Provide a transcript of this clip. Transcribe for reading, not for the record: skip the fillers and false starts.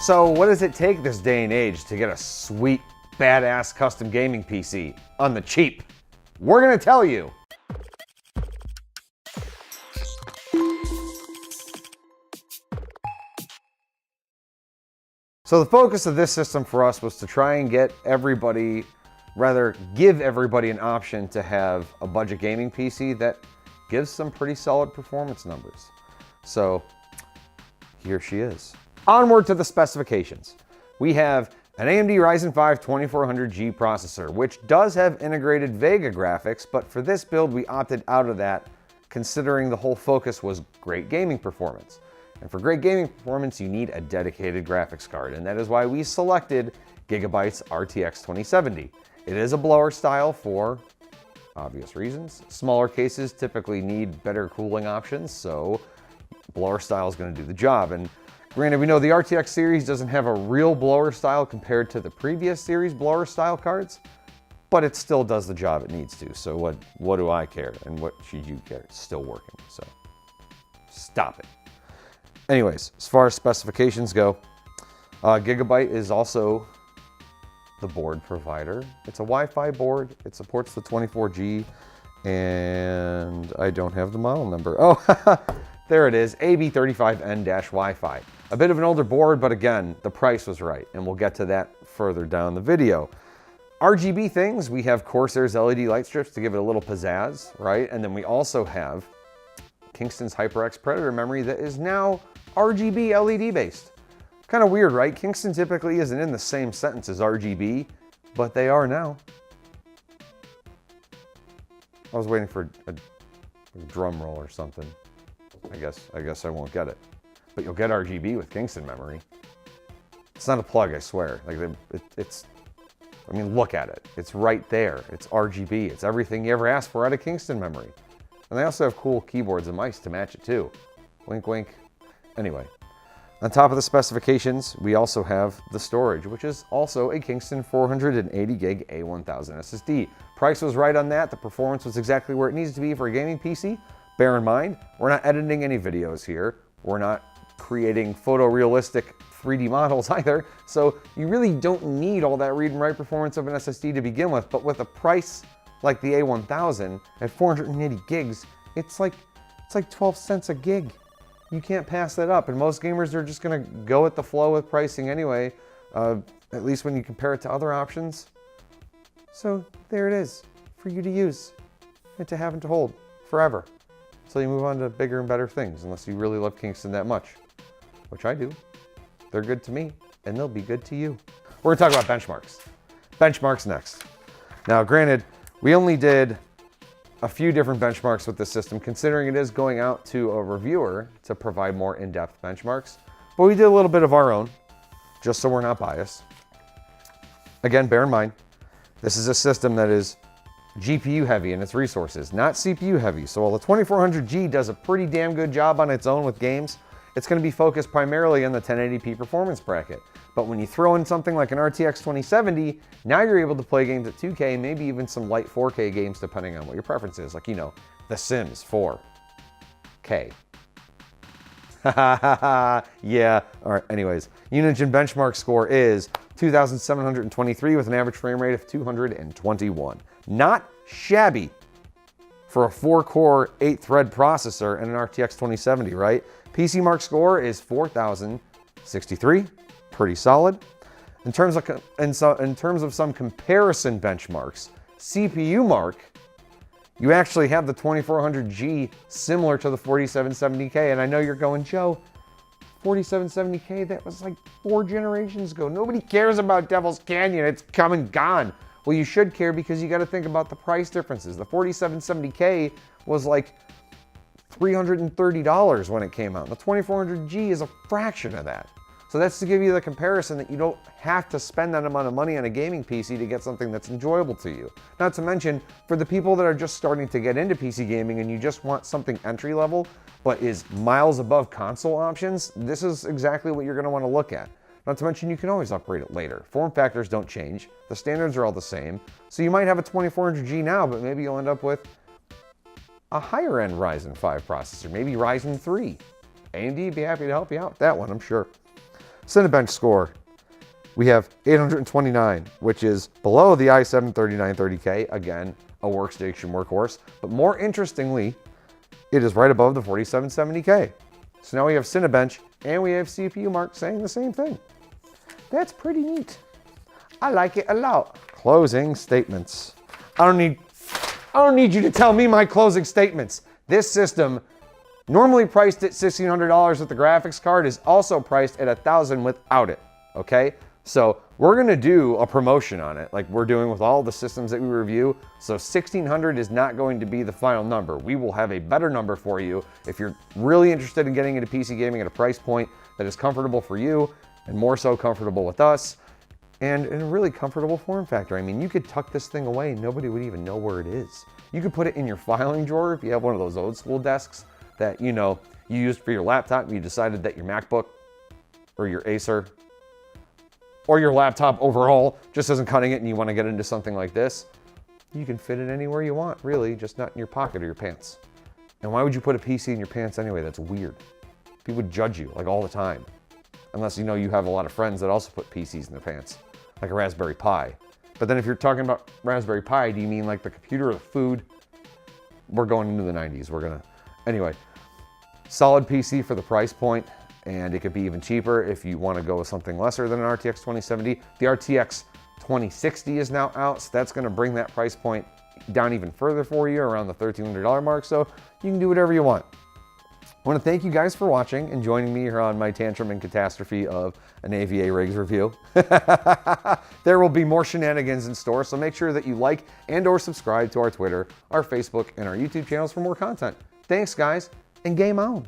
So what does it take this day and age to get a sweet, badass custom gaming PC on the cheap? We're gonna tell you. So the focus of this system for us was to try and get everybody, rather give everybody an option to have a budget gaming PC that gives some pretty solid performance numbers. So here she is. Onward to the specifications. We have an AMD Ryzen 5 2400G processor, which does have integrated Vega graphics, but for this build we opted out of that, considering the whole focus was great gaming performance. And for great gaming performance, you need a dedicated graphics card, and that is why we selected GIGABYTE's RTX 2070. It is a blower style for obvious reasons. Smaller cases typically need better cooling options, so blower style is going to do the job. And granted, we know the RTX series doesn't have a real blower style compared to the previous series blower style cards, but it still does the job it needs to. So what do I care? And what should you care? It's still working, so stop it. Anyways, as far as specifications go, GIGABYTE is also the board provider. It's a Wi-Fi board. It supports the 24G, and I don't have the model number. Oh, there it is, AV35N-Wi-Fi. A bit of an older board, but again, the price was right, and we'll get to that further down the video. RGB things, we have CORSAIR's LED light strips to give it a little pizzazz, right? And then we also have Kingston's HyperX Predator memory that is now RGB LED based. Kind of weird, right? Kingston typically isn't in the same sentence as RGB, but they are now. I was waiting for a drum roll or something. I guess I won't get it. But you'll get RGB with Kingston memory. It's not a plug, I swear. Like I mean, look at it. It's right there. It's RGB. It's everything you ever asked for out of Kingston memory. And they also have cool keyboards and mice to match it too. Wink, wink. Anyway, on top of the specifications, we also have the storage, which is also a Kingston 480 gig A1000 SSD. Price was right on that. The performance was exactly where it needs to be for a gaming PC. Bear in mind, we're not editing any videos here. We're not creating photorealistic 3D models either. So you really don't need all that read and write performance of an SSD to begin with. But with a price like the A1000 at 480 gigs, it's like 12 cents a gig. You can't pass that up. And most gamers are just gonna go with the flow with pricing anyway, at least when you compare it to other options. So there it is for you to use and to have and to hold forever. So you move on to bigger and better things, unless you really love Kingston that much, which I do. They're good to me, and they'll be good to you. We're gonna talk about benchmarks. Benchmarks next. Now, granted, we only did a few different benchmarks with this system, considering it is going out to a reviewer to provide more in-depth benchmarks, but we did a little bit of our own, just so we're not biased. Again, bear in mind, this is a system that is GPU heavy in its resources, not CPU heavy. So while the 2400G does a pretty damn good job on its own with games, it's going to be focused primarily on the 1080p performance bracket. But when you throw in something like an RTX 2070, now you're able to play games at 2K, maybe even some light 4K games depending on what your preference is. Like, you know, The Sims 4K. Yeah, all right, anyways. Unigine benchmark score is 2,723 with an average frame rate of 221. Not shabby for a 4-core, 8-thread processor and an RTX 2070, right? PC Mark score is 4,063, pretty solid. In terms of some comparison benchmarks, CPU Mark, you actually have the 2400G similar to the 4770K, and I know you're going, Joe, 4770K, that was like 4 generations ago. Nobody cares about Devil's Canyon, it's come and gone. Well, you should care because you got to think about the price differences. The 4770K was like $330 when it came out. The 2400G is a fraction of that. So that's to give you the comparison that you don't have to spend that amount of money on a gaming PC to get something that's enjoyable to you. Not to mention, for the people that are just starting to get into PC gaming and you just want something entry level, but is miles above console options, this is exactly what you're going to want to look at. Not to mention, you can always upgrade it later. Form factors don't change. The standards are all the same. So you might have a 2400G now, but maybe you'll end up with a higher end Ryzen 5 processor, maybe Ryzen 3. AMD would be happy to help you out with that one, I'm sure. Cinebench score. We have 829, which is below the i7-3930K, again, a workstation workhorse. But more interestingly, it is right above the 4770K. So now we have Cinebench and we have CPU Mark saying the same thing. That's pretty neat. I like it a lot. Closing statements. I don't need you to tell me my closing statements. This system, normally priced at $1,600 with the graphics card, is also priced at $1,000 without it, okay? So we're gonna do a promotion on it, like we're doing with all the systems that we review. So $1,600 is not going to be the final number. We will have a better number for you if you're really interested in getting into PC gaming at a price point that is comfortable for you and more so comfortable with us and in a really comfortable form factor. I mean, you could tuck this thing away and nobody would even know where it is. You could put it in your filing drawer if you have one of those old school desks that, you know, you used for your laptop and you decided that your MacBook or your Acer or your laptop overall just isn't cutting it and you want to get into something like this. You can fit it anywhere you want, really, just not in your pocket or your pants. And why would you put a PC in your pants anyway? That's weird. People would judge you like all the time. Unless you know you have a lot of friends that also put PCs in their pants, like a Raspberry Pi. But then if you're talking about Raspberry Pi, do you mean like the computer or the food? We're going into the 90s. Anyway, solid PC for the price point, and it could be even cheaper if you want to go with something lesser than an RTX 2070. The RTX 2060 is now out, so that's going to bring that price point down even further for you, around the $1,300 mark, so you can do whatever you want. I want to thank you guys for watching and joining me here on my tantrum and catastrophe of an AVA rigs review. There will be more shenanigans in store, so make sure that you like and or subscribe to our Twitter, our Facebook, and our YouTube channels for more content. Thanks, guys, and game on.